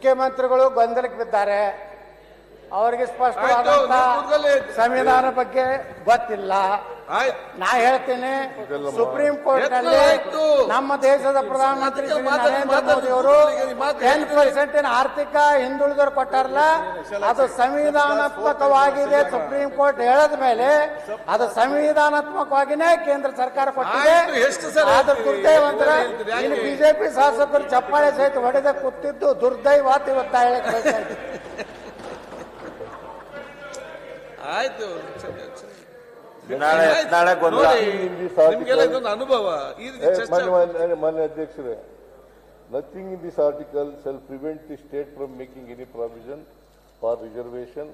ಮುಖ್ಯಮಂತ್ರಿಗಳು ಗೊಂದಲಕ್ಕೆ ಬಿದ್ದಾರೆ. ಅವರಿಗೆ ಸ್ಪಷ್ಟವಾದಂತ ಸಂವಿಧಾನ ಬಗ್ಗೆ ಗೊತ್ತಿಲ್ಲ. ನಾ ಹೇಳ್ತೇನೆ, ಸುಪ್ರೀಂ ಕೋರ್ಟ್ ನಲ್ಲಿ ನಮ್ಮ ದೇಶದ ಪ್ರಧಾನಮಂತ್ರಿ ಶ್ರೀ ನರೇಂದ್ರ ಮೋದಿ ಅವರು 10% ಆರ್ಥಿಕ ಹಿಂದುಳಿದವರು ಕೊಟ್ಟಾರಲ್ಲ, ಅದು ಸಂವಿಧಾನಾತ್ಮಕವಾಗಿದೆ. ಸುಪ್ರೀಂ ಕೋರ್ಟ್ ಹೇಳದ ಮೇಲೆ ಅದು ಸಂವಿಧಾನಾತ್ಮಕವಾಗಿನೇ ಕೇಂದ್ರ ಸರ್ಕಾರ ಕೊಟ್ಟಿದೆ. ಆದ್ರೆ ದುರ್ದೈವಂತರ ಇಲ್ಲಿ ಬಿಜೆಪಿ ಶಾಸಕರು ಚಪ್ಪಾಳೆ ಸಹಿತ ಹೊಡೆದ ಕೂತಿದ್ದು ದುರ್ದೈವ ಇವತ್ತ ಹೇಳಕ್ ಬೇಕಾಗಿದೆ. ಆಯ್ತು, ಅನುಭವ. ಮಾನ್ಯ ಅಧ್ಯಕ್ಷರೇ, nothing in this article shall prevent the state from making any provision for reservation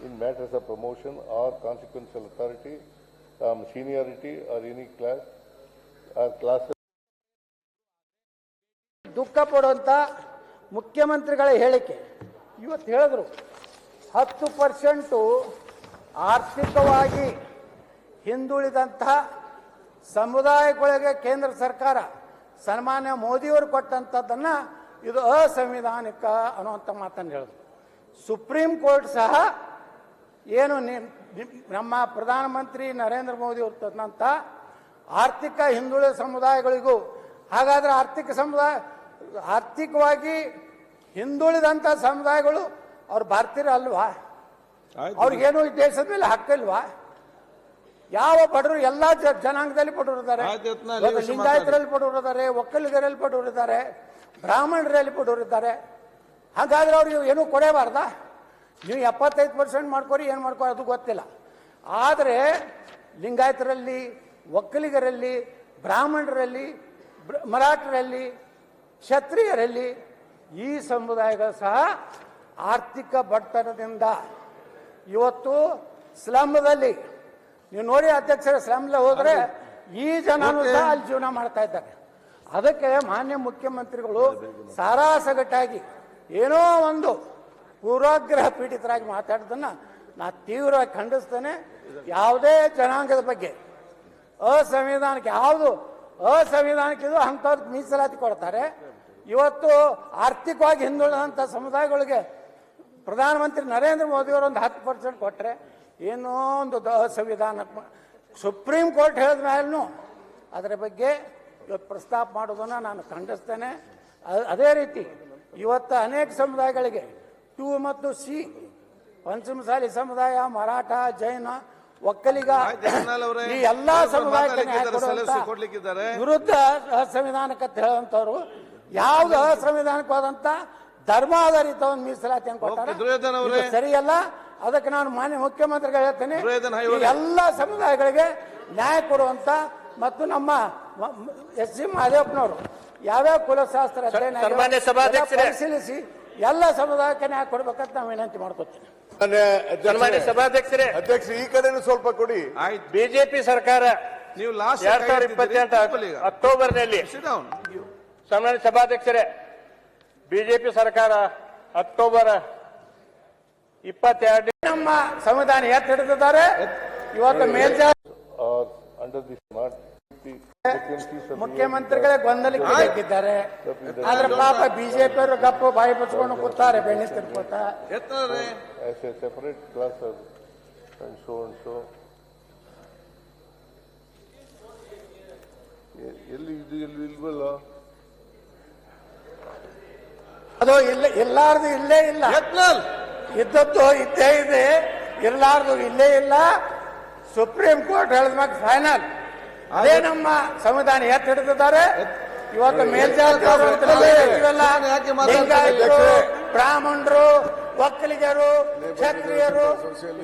in matters of promotion or consequential authority, seniority or any class or classes. ದುಃಖ ಪಡುವಂತ ಮುಖ್ಯಮಂತ್ರಿಗಳ ಹೇಳಿಕೆ ಇವತ್ತು ಹೇಳಿದ್ರು 10% ಆರ್ಥಿಕವಾಗಿ ಹಿಂದುಳಿದಂತಹ ಸಮುದಾಯಗಳಿಗೆ ಕೇಂದ್ರ ಸರ್ಕಾರ ಸನ್ಮಾನ್ಯ ಮೋದಿಯವರು ಕೊಟ್ಟಂಥದ್ದನ್ನು ಇದು ಅಸಂವಿಧಾನಿಕ ಅನ್ನುವಂಥ ಮಾತನ್ನು ಹೇಳಿದ್ರು. ಸುಪ್ರೀಂ ಕೋರ್ಟ್ ಸಹ ಏನು ನಮ್ಮ ಪ್ರಧಾನಮಂತ್ರಿ ನರೇಂದ್ರ ಮೋದಿ ಅವರು ತಂದಂಥ ಆರ್ಥಿಕ ಹಿಂದುಳಿದ ಸಮುದಾಯಗಳಿಗೂ, ಹಾಗಾದ್ರೆ ಆರ್ಥಿಕವಾಗಿ ಹಿಂದುಳಿದಂಥ ಸಮುದಾಯಗಳು ಅವ್ರು ಭಾರತೀಯರು ಅಲ್ವಾ? ಅವ್ರಿಗೇನು ಈ ದೇಶದ ಮೇಲೆ ಹಕ್ಕಿಲ್ವಾ? ಯಾವ ಬಡವರು ಎಲ್ಲ ಜನಾಂಗದಲ್ಲಿ ಬಡವರು ಇದ್ದಾರೆ. ಲಿಂಗಾಯತರಲ್ಲಿ ಬಡವರು ಇದ್ದಾರೆ, ಒಕ್ಕಲಿಗರಲ್ಲಿ ಬಡವರು ಇದ್ದಾರೆ, ಬ್ರಾಹ್ಮಣರಲ್ಲಿ ಬಡವರು ಇದ್ದಾರೆ. ಹಾಗಾದ್ರೆ ಅವ್ರಿಗೆ ಏನು ಕೊಡೇಬಾರ್ದ? ನೀವು 75% ಮಾಡ್ಕೊರಿ, ಏನು ಮಾಡ್ಕೊರಿ ಅದು ಗೊತ್ತಿಲ್ಲ. ಆದರೆ ಲಿಂಗಾಯತರಲ್ಲಿ, ಒಕ್ಕಲಿಗರಲ್ಲಿ, ಬ್ರಾಹ್ಮಣರಲ್ಲಿ, ಮರಾಠರಲ್ಲಿ, ಕ್ಷತ್ರಿಯರಲ್ಲಿ ಈ ಸಮುದಾಯಗಳು ಸಹ ಆರ್ಥಿಕ ಬಡತನದಿಂದ ಇವತ್ತು ಸ್ಲಮ್ದಲ್ಲಿ ನೀವು ನೋಡಿ ಅಧ್ಯಕ್ಷರ, ಸ್ಲಮ್ಲ ಹೋದ್ರೆ ಈ ಜನನು ಸಹ ಅಲ್ಲಿ ಜೀವನ ಮಾಡ್ತಾ ಇದ್ದಾರೆ. ಅದಕ್ಕೆ ಮಾನ್ಯ ಮುಖ್ಯಮಂತ್ರಿಗಳು ಸಾರಾಸಗಟ್ಟಾಗಿ ಏನೋ ಒಂದು ಪೂರ್ವಾಗ್ರಹ ಪೀಡಿತರಾಗಿ ಮಾತಾಡೋದನ್ನ ನಾ ತೀವ್ರವಾಗಿ ಖಂಡಿಸ್ತೇನೆ. ಯಾವುದೇ ಜನಾಂಗದ ಬಗ್ಗೆ ಅಸಂವಿಧಾನಿಕ ಯಾವುದು ಅಸಂವಿಧಾನಿಕಿದು ಅಂಥವ್ರಿಗೆ ಮೀಸಲಾತಿ ಕೊಡ್ತಾರೆ. ಇವತ್ತು ಆರ್ಥಿಕವಾಗಿ ಹಿಂದುಳಿದಂಥ ಸಮುದಾಯಗಳಿಗೆ ಪ್ರಧಾನಮಂತ್ರಿ ನರೇಂದ್ರ ಮೋದಿಯವರು ಒಂದು 10% ಕೊಟ್ಟರೆ ಏನೋ ಒಂದು ಅಸಂವಿಧಾನಾತ್ಮಕ. ಸುಪ್ರೀಂ ಕೋರ್ಟ್ ಹೇಳಿದ ಮೇಲೂ ಅದರ ಬಗ್ಗೆ ಇವತ್ತು ಪ್ರಸ್ತಾಪ ಮಾಡೋದನ್ನು ನಾನು ಖಂಡಿಸ್ತೇನೆ. ಅದೇ ರೀತಿ ಇವತ್ತು ಅನೇಕ ಸಮುದಾಯಗಳಿಗೆ 2 ಮತ್ತು C ಪಂಚಮಸಾಲಿ ಸಮುದಾಯ, ಮರಾಠ, ಜೈನ, ಒಕ್ಕಲಿಗ ಈ ಎಲ್ಲ ಸಮುದಾಯಕ್ಕೆ ವಿರುದ್ಧ ಅಸಂವಿಧಾನಿಕ ಹೇಳುವಂಥವ್ರು ಯಾವ್ದು ಅಸಂವಿಧಾನಿಕವಾದಂತ ಧರ್ಮ ಆಧಾರಿತ ಒಂದು ಮೀಸಲಾತಿ ಅಂತ ಕೊಟ್ಟಾರೆ, ಸರಿಯಲ್ಲ. ಅದಕ್ಕೆ ನಾನು ಮಾನ್ಯ ಮುಖ್ಯಮಂತ್ರಿಗಳು ಹೇಳ್ತೇನೆ, ಎಲ್ಲ ಸಮುದಾಯಗಳಿಗೆ ನ್ಯಾಯ ಕೊಡುವಂತ ಮತ್ತು ನಮ್ಮ S.C. ಮಹದೇವಪ್ಪನವರು ಯಾವ್ಯಾವ ಕುಲಶಾಸ್ತ್ರ ಪರಿಶೀಲಿಸಿ ಎಲ್ಲ ಸಮುದಾಯಕ್ಕೆ ನ್ಯಾಯ ಕೊಡ್ಬೇಕಂತ ನಾವು ವಿನಂತಿ ಮಾಡ್ಕೊತೀನಿ. ಸನ್ಮಾನ್ಯ ಸಭಾಧ್ಯಕ್ಷರೇ, ಅಧ್ಯಕ್ಷ ಈ ಕಡೆನೂ ಸ್ವಲ್ಪ ಕೊಡಿ. ಬಿಜೆಪಿ ಸರ್ಕಾರ ನೀವು 2028 ಅಕ್ಟೋಬರ್ನಲ್ಲಿ, ಸನ್ಮಾನ್ಯ ಸಭಾಧ್ಯಕ್ಷರೇ, ಬಿಜೆಪಿ ಸರ್ಕಾರ ಅಕ್ಟೋಬರ್ 22 ನಮ್ಮ ಸಂವಿಧಾನ ಎತ್ತಿ ಹಿಡಿದಿದ್ದಾರೆ. ಇವತ್ತು ಮೇಲ್ಜಾತಿ ಮುಖ್ಯಮಂತ್ರಿಗಳೇ ಗೊಂದಲಕ್ಕೆ ಬೇಕಿದ್ದಾರೆ. ಆದ್ರೆ ಪಾಪ ಬಿಜೆಪಿ ಅವರು ಗಪ್ಪು ಬಾಯಿ ಬಚ್ಕೊಂಡು ಕೂತಾರೆ, ಬೆಣ್ಣೆ ತಿರ್ಕೋತ. ಸೆಪರೇಟ್ ಕ್ಲಾಸ್ ಎಲ್ಲಿ ಇದು ಎಲ್ಲಿ ಇಲ್ವಲ್ಲ, ಅದು ಇಲ್ಲಾರ್ದು ಇಲ್ಲೇ ಇಲ್ಲ, ಇದ್ದದ್ದು ಇದ್ದೇ ಇದೆ, ಇರ್ಲಾರ್ದು ಇಲ್ಲೇ ಇಲ್ಲ. ಸುಪ್ರೀಂ ಕೋರ್ಟ್ ಹೇಳಿದ್ಮ್ಯಾಗ ಫೈನಲ್ ಅದೇ ನಮ್ಮ ಸಂವಿಧಾನ ಎತ್ತಿ ಹಿಡಿದಿದ್ದಾರೆ. ಇವತ್ತು ಮೇಲ್ಜಾತಿಯವರು, ಲಿಂಗಾಯತರು, ಬ್ರಾಹ್ಮಣರು, ಒಕ್ಕಲಿಗರು, ಕ್ಷತ್ರಿಯರು,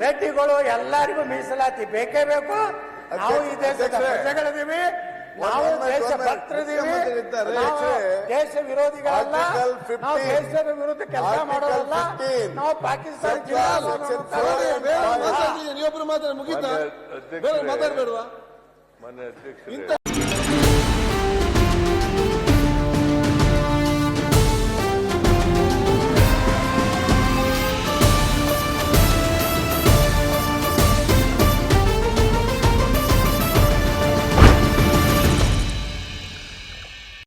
ರೆಡ್ಡಿಗಳು ಎಲ್ಲರಿಗೂ ಮೀಸಲಾತಿ ಬೇಕೇ ಬೇಕು. ನಾವು ಈ ದೇಶದ ಪ್ರಜೆಗಳಿದ್ದೀವಿ, ನಾವು ದೇಶ ಭಕ್ತರಿದ್ದೀವಿ, ದೇಶ ವಿರೋಧಿಗಳಲ್ಲ, ನಾವು ದೇಶದ ವಿರುದ್ಧ ಕೆಲಸ ಮಾಡೋದಲ್ಲ. ನಾವು ಪಾಕಿಸ್ತಾನ ನೀವೊಬ್ರು ಮಾತಾಡಿ ಮುಗಿತಾ ಮಾತಾಡ್ಬೇಡವಾ? ಮಾನ್ಯ ಅಧ್ಯಕ್ಷ